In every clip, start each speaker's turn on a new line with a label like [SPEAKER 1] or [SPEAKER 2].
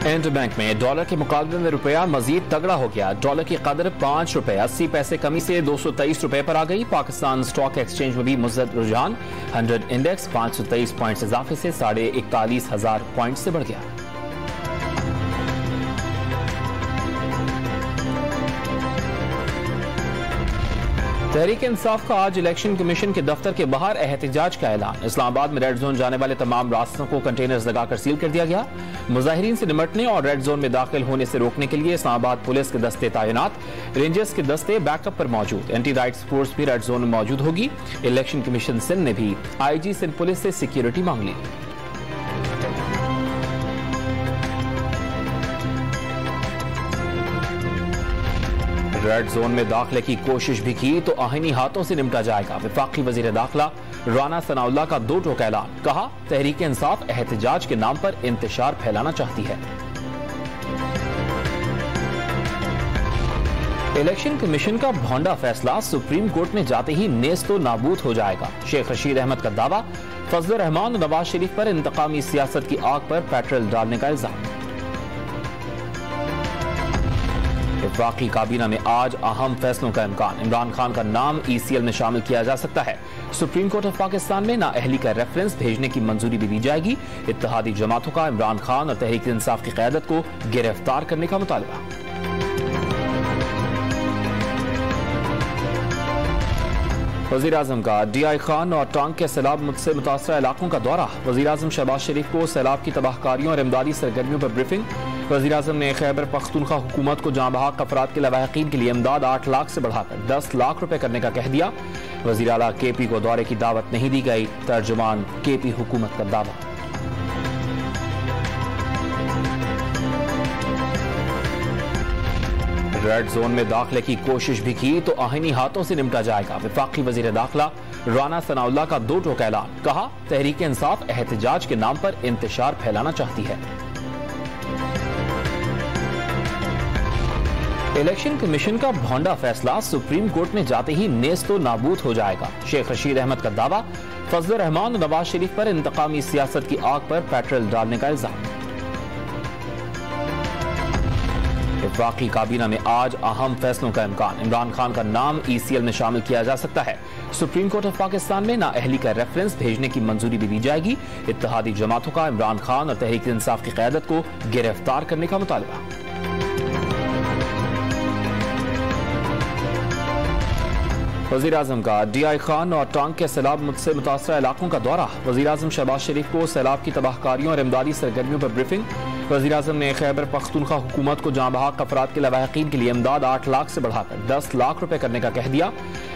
[SPEAKER 1] Interbank में dollar के मुकाबले में रुपया मजीद तगड़ा हो गया। डॉलर की कदर 5 रुपए 80 पैसे कमी से 223 रुपए पर आ गई। पाकिस्तान स्टॉक एक्सचेंज में भी मुज़्ज़द रुझान। 100 इंडेक्स 523 पॉइंट इजाफे से 41,500 पॉइंट से बढ़ गया। तहरीक इंसाफ का आज इलेक्शन कमीशन के दफ्तर के बाहर एहतजाज का ऐलान। इस्लामाबाद में रेड जोन जाने वाले तमाम रास्तों को कंटेनर्स लगाकर सील कर दिया गया। मुजाहिरीन से निमटने और रेड जोन में दाखिल होने से रोकने के लिए इस्लामाबाद पुलिस के दस्ते तैनात, रेंजर्स के दस्ते बैकअप पर मौजूद। एंटी राइट्स फोर्स भी रेड जोन में मौजूद होगी। इलेक्शन कमीशन सिंध ने भी IG सिंध पुलिस से सिक्योरिटी मांग ली। रेड जोन में दाखिले की कोशिश भी की तो आहीनी हाथों से निपटा जाएगा। वफाकी वजीर दाखिला राना सनाउल्लाह का दो टोक ऐलान। कहा, तहरीक इंसाफ एहतजाज के नाम पर इंतशार फैलाना चाहती है। इलेक्शन कमीशन का भौंडा फैसला सुप्रीम कोर्ट में जाते ही नेस्तो नाबूद हो जाएगा। शेख रशीद अहमद का दावा। फजल रहमान और नवाज शरीफ पर इंतकामी सियासत की आग पर पेट्रोल डालने का इल्जाम। वफाकी काबीना में आज अहम फैसलों का इम्कान। इमरान खान का नाम ECL में शामिल किया जा सकता है। सुप्रीम कोर्ट ऑफ पाकिस्तान में नाअहली का रेफरेंस भेजने की मंजूरी भी दी जाएगी। इत्तेहादी जमातों का इमरान खान और तहरीक इंसाफ की क़यादत को गिरफ्तार करने का मुतालबा। वज़ीर आज़म का DI खान और टांग के सैलाब से मुतासरा इलाकों का दौरा। वज़ीर आज़म शहबाज शरीफ को सैलाब की तबाहकारियों और इमदादी सरगर्मियों पर ब्रीफिंग। वज़ीर आज़म ने खैबर पख्तूनख्वा हुकूमत को जहां बहाक अफराद के लवाहिकीन के लिए इमदाद 8 लाख से बढ़ाकर 10 लाख रुपए करने का कह दिया। वज़ीर आला KP को दौरे की दावत नहीं दी गई। तर्जुमान KP हुकूमत का दावा। रेड जोन में दाखिले की कोशिश भी की तो आहीनी हाथों से निपटा जाएगा। वफाकी वजीर दाखिला राना सनाउल्लाह का दो टोक ऐलान। कहा, तहरीक इंसाफ एहतजाज के नाम पर इंतशार फैलाना चाहती है। इलेक्शन कमीशन का भौंडा फैसला सुप्रीम कोर्ट में जाते ही नेस्तो नाबूद हो जाएगा। शेख रशीद अहमद का दावा। फजल रहमान और नवाज शरीफ पर इंतकामी सियासत की आग पर पेट्रोल डालने का इल्जाम। वफाकी काबीना में आज अहम फैसलों का इम्कान। इमरान खान का नाम ECL में शामिल किया जा सकता है। सुप्रीम कोर्ट ऑफ पाकिस्तान में नाअहली का रेफरेंस भेजने की मंजूरी भी दी जाएगी। इत्तेहादी जमातों का इमरान खान और तहरीक इंसाफ की क़यादत को गिरफ्तार करने का मुतालबा। वज़ीर आज़म का DI खान और टांग के सैलाब से मुतासरा इलाकों का दौरा। वज़ीर आज़म शहबाज शरीफ को सैलाब की तबाहकारियों और इमदादी सरगर्मियों पर ब्रीफिंग। वज़ीर आज़म ने खैबर पख्तूनख्वा हुकूमत को जहां बहाक अफराद के लवाहिकीन के लिए इमदाद 8 लाख से बढ़ाकर 10 लाख रुपए करने का कह दिया।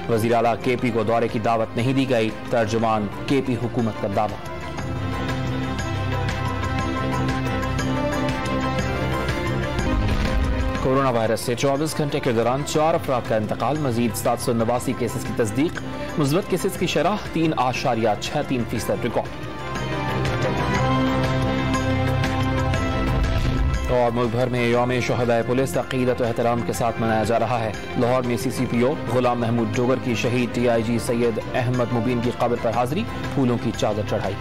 [SPEAKER 1] वज़ीर आला KP को दौरे की दावत नहीं दी गई। तर्जुमान KP हुकूमत का दावा। कोरोना वायरस से 24 घंटे के दौरान 4 अफराद का इंतकाल। मजीद 789 केसेस की तस्दीक। मुस्बत केसेस की शरह 3.63% रिकॉर्ड। और मुल्क भर में यौम शहदाए पुलिस अकीदत और एहतराम के साथ मनाया जा रहा है। लाहौर में CCPO गुलाम महमूद डोगर की शहीद TIG सैयद अहमद मुबीन की कब्र पर हाजिरी, फूलों की चादर चढ़ाई।